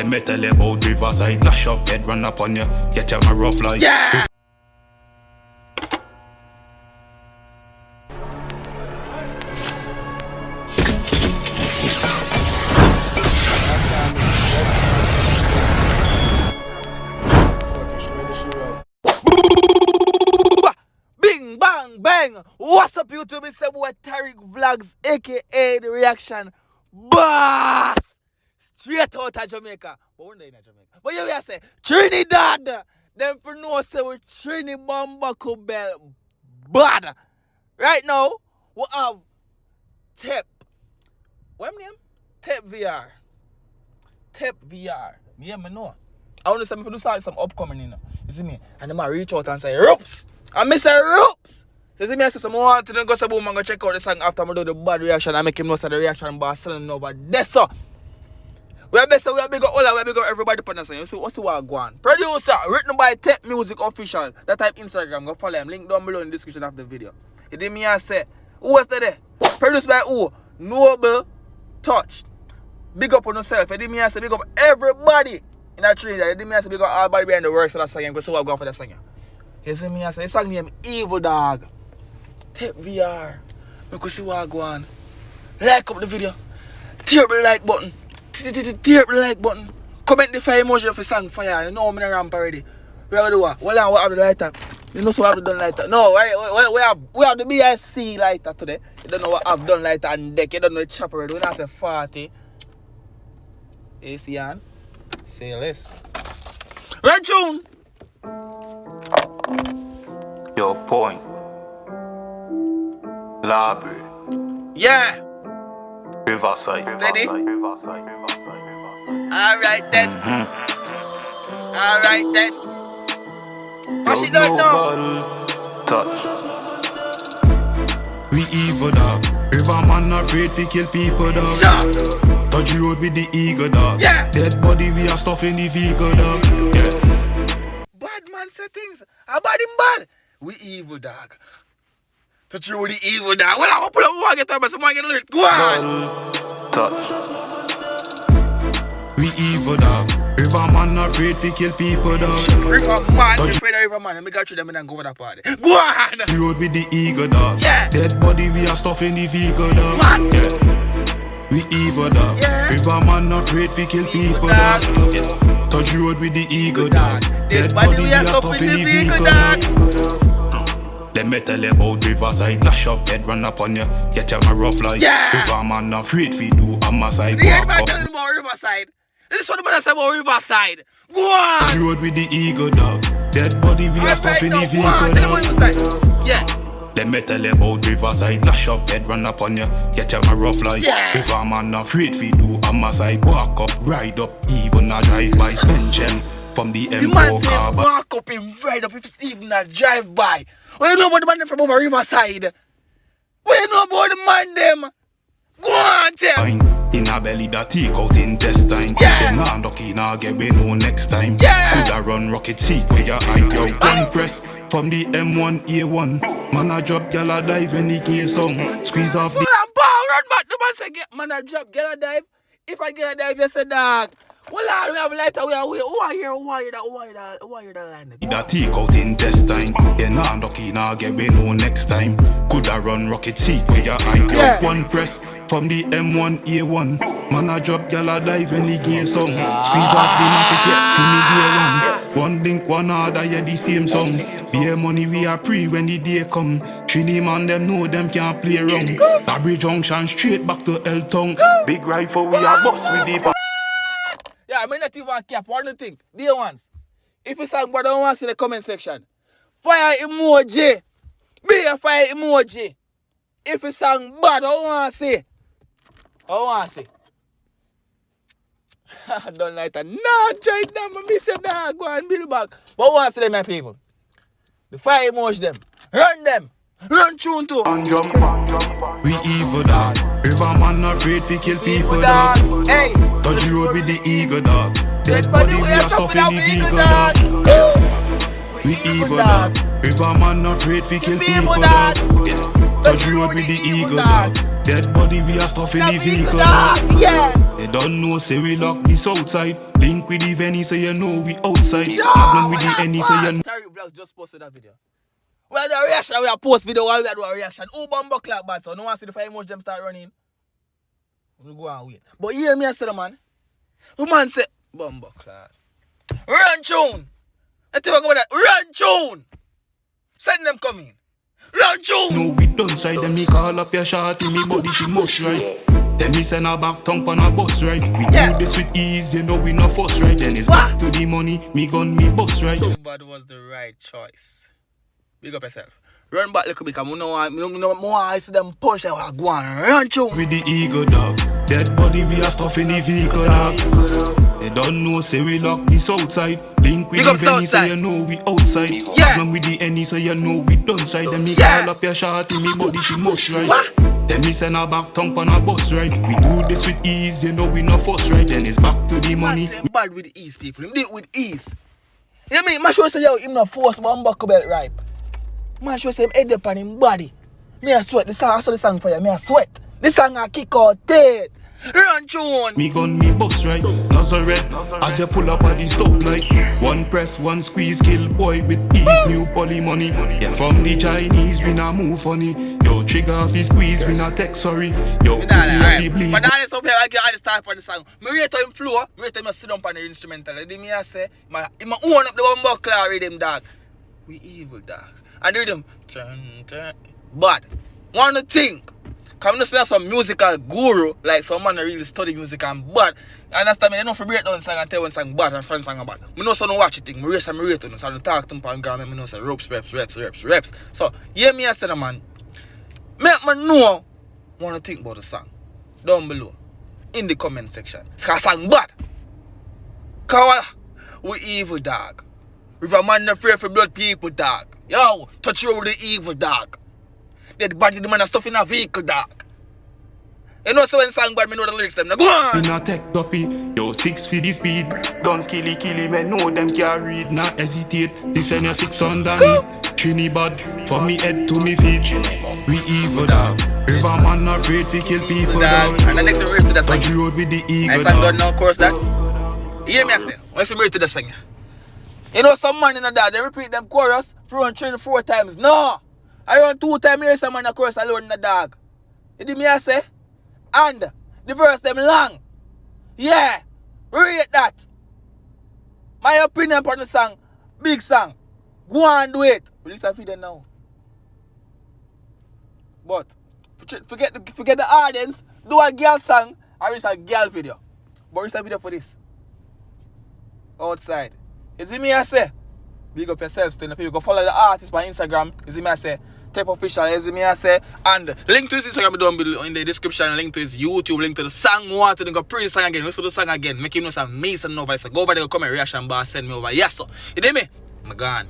Them me tell you about Riverside. Lash up, head run up on you. Get you a rough life. Yeah! Bing bang bang! What's up YouTube? It's your boy Tariq Vlogs, aka The Reaction Boss! Straight out of Jamaica. But we're not in Jamaica. But you say Trinidad! Them for no say we Trini Bambaco Bell bad. Right now, we have Tep. What name? Tep VR. Tep VR. Me know. I want to say if you start some upcoming, you know. You see me? And then I reach out and say, Roops! I miss a Roops! So you see me, I say, some more to go to boom and go check out the song after I do the bad reaction. I make him know the reaction boss selling over there. So, we are best, we are big up all, we are big up everybody upon us. You see, what's the work going? Producer, written by Tep Music Official. That type Instagram, go follow him. Link down below in the description of the video. You did me and say, who was there? Produced by who? Noble Touch. Big up on yourself. You did me and say, big up everybody in that Trinidad. You did me and say, big up everybody behind the works of that song. Because so I'm going for that song. You see me and say, the song name Evil Dog. Tep VR. Because see what I go on. Like up the video. Tear up the like button. Tear up the like button. Comment the fire emoji of the song fire. You know I'm in a ramp already. We have to do what? Well, we have the lighter. You know so we have done lighter. No, we have the BIC lighter today. You don't know what I've done lighter on deck. You don't know the chopper already. We don't say 40. AC on. Say less. Red tune. Your point. Library. Yeah. Riverside. Steady. Riverside. Alright then. Alright then. What she don't know? Touch. We evil dog. River man afraid to kill people dog. Ja. Touch the road with the eagle dog. Yeah. Dead body we are stuffing the vehicle dog. Yeah. Bad man say things. How bad him bad? We evil dog. Touch you with the evil dog. Well, I'm gonna pull up one get up and someone get lit. Go on. Touch. We evil dog. River man afraid to kill people dog. River man, we afraid of river man. Let me go through them and then go over that party. Go on. The road with the eagle dog. Yeah. Dead body we are stuffing the vehicle dog. Man. Yeah. We evil dog. Yeah. River man afraid to kill people dog. dog. Yeah. Touch the road with the eagle dog. Dead body we are stuffing the vehicle dog. Them me tell you about Riverside. Lash up, head run up on you. Get you a rough life. Yeah. River man afraid fi do on my side. The head man telling about Riverside. This one the man say about Riverside. Go on. The road with the eagle dog. Dead body we are stuffing the vehicle dog. Yeah. Them me tell you about Riverside. Lash up, head run up on you. Get you a rough life. Yeah. River man afraid fi do on my side. Walk up, ride up, even a drive by. Spend shell from the The man M4 say car. walk up him ride up if it's even a drive by. What you know about the man from over Riverside? What you know about the man them? Go on tell. In a belly that take out intestine. Yeah. Them nah ducky nah get we know next time. Yeah. Coulda run rocket seat with your eye yo. One press from the M1A1. Man a drop, gyal a dive when the case on. Squeeze off the Run back. The man say get man a drop, get a dive. If I get a dive, you say dog. Well, we have lighter, we are who are here that line? that take out intestine. Yeah, nah ducky nah get we know next time. Coulda run rocket seat with your eye yo. Yeah. One press from the M1A1. Man a drop, gyal a dive when the case on. Squeeze off the matic, yeah, feel me day one. One link, one order, yeah, the same song. Beer money we are pre when the day come. Trini man them know them can't play wrong. Labrie Junction straight back to El Town. Big rifle we are boss with the Yeah, I mean not even cap. One thing, dear ones. If you sang but I don't want to see the comment section. Fire emoji. Be a fire emoji. If you sang bad, I don't want to see. I want to see. Don't like that. No, try them. I miss a dog. Go and build back. But I want to see them, my people. The fire emoji them. Run them. Run tune too. We evil dog. River man afraid to kill people dog. Hey. Touch the road with the eagle dog. Dead body we are stuffing the vehicle dog. We evil dog. River man afraid to kill people dog. Touch the road with the eagle dog. Dead body we are stuffing the vehicle dog. Yeah. They don't know say we lock this outside. Link with the Venny so you know we outside. Magnum with the Henny so you know. Tariq Vlogs just posted that video. Well, the reaction, we are post video while we are doing a reaction. Oh, Bumbo clap bad, so no one see the 5 emoji them start running. We'll go and wait. But hear me, I said, man. The man said, Bumbo clap. Run tune. Let's talk about that. Run tune. Send them come in. Run tune. No, we done side. Then me call up your shorty, me body she must ride. Then me send her back tongue on a bus ride. We do this with ease, you know we no fuss right. Then it's back to the money, me gun me bus right. But was the right choice. Big up yourself. Run back little bit, because I know more I see them punch and go on. Run tune. With the ego dog. Dead body we are stuff in the vehicle dog. They don't know say we lock this outside. Link with the Venny so you know we outside. Magnum with the Henny so you know we done side. Then me call up your shorty, me body she must ride. Then me send her back tongue on a bus ride. We do this with ease, you know we no fuss right. Then it's back to the money. Man, bad with ease, people. Him do it with ease. You know what I mean? Man sure say yo, him no force one buckle belt ripe. Man sure say him head up on him body. Me a sweat. The song, I saw the song for you. Me a sweat. The song a kick out teeth. Run tune. Me gun me bus right, nozzle red. As you pull up at the stoplight. One press, one squeeze, kill boy with ease. New poly money. Yeah, from the Chinese, we not move funny. Yo, trigger off his squeeze, we not text sorry. Yo, pussy off he bleed. But now it's up here, I get start on the song. Me rate him flow, me rate him sit down on the instrumental. Then me I say, he own up the one buckle rhythm, dog. We evil, dog. And rhythm, turn. But, one think. Come to say some musical guru, like someone that really study music and bad. You understand me? You know, for break down song and tell one song bad and friend song bad. I know so no watch it thing. I rate them. So I talk to them and I know say reps. So, hear me I say the man. Make me know want to think about the song. Down below. In the comment section. It's a song bad. Cause we evil dog. If a man not afraid for blood people dog. Yo, touch you with the evil dog. Dead body the man a stuff in a vehicle, dog. You know so when song bad, me know the lyrics them. Now go on! Me not take dopey, yo 6 feet the speed. Guns killy, me know them can't read. Not hesitate, this when you're 6 underneath. Trini bad, from me head to me feet. We evil dog. River man not afraid to kill people dog. And the next one to the song. But you road with the eagle dog. Next song now chorus that. You hear me I say? When some to the song. You know some man in the dog, they repeat them chorus 3 and 4 times. No! I run 2 times here, some man a chorus alone in the dog. You did me I say? And the verse them long. Yeah. Read that. My opinion on the song, big song. Go and do it. Release a video now. But forget the audience. Do a girl song and release a girl video. But release a video for this. Outside. You see me I say? Big up yourself still. If you go follow the artist by Instagram, you see me I say? Type official, you see me I say? And link to his Instagram down below in the description, link to his YouTube, link to the song, want to go play the song again, listen to the song again, make him know some amazing noise. So go over there, comment reaction bar, send me over. Yes sir. You hear me? I'm gone.